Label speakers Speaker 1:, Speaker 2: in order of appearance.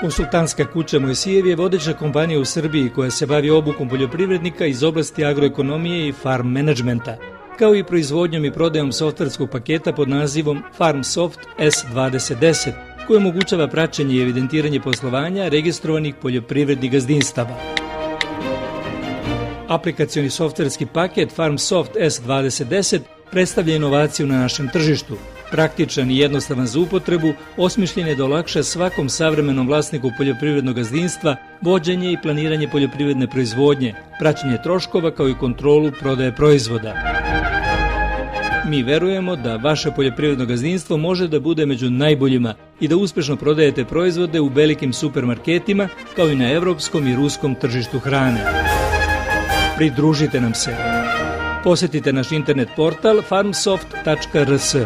Speaker 1: Konsultantska kuća Mojsijev je vodeća kompanija u Srbiji koja se bavi obukom poljoprivrednika iz oblasti agroekonomije i farm menadžmenta, kao i proizvodnjom i prodajom softverskog paketa pod nazivom FarmSoft S2010, koji omogućava praćenje i evidentiranje poslovanja registrovanih poljoprivrednih gazdinstava. Aplikacioni softverski paket FarmSoft S2010 predstavlja inovaciju na našem tržištu. Praktičan i jednostavan za upotrebu, osmišljen je da olakša svakom savremenom vlasniku poljoprivrednog gazdinstva vođenje i planiranje poljoprivredne proizvodnje, praćenje troškova kao i kontrolu prodaje proizvoda. Mi verujemo da vaše poljoprivredno gazdinstvo može da bude među najboljima i da uspešno prodajete proizvode u velikim supermarketima kao i na evropskom i ruskom tržištu hrane. Pridružite nam se. Posetite naš internet portal farmsoft.rs.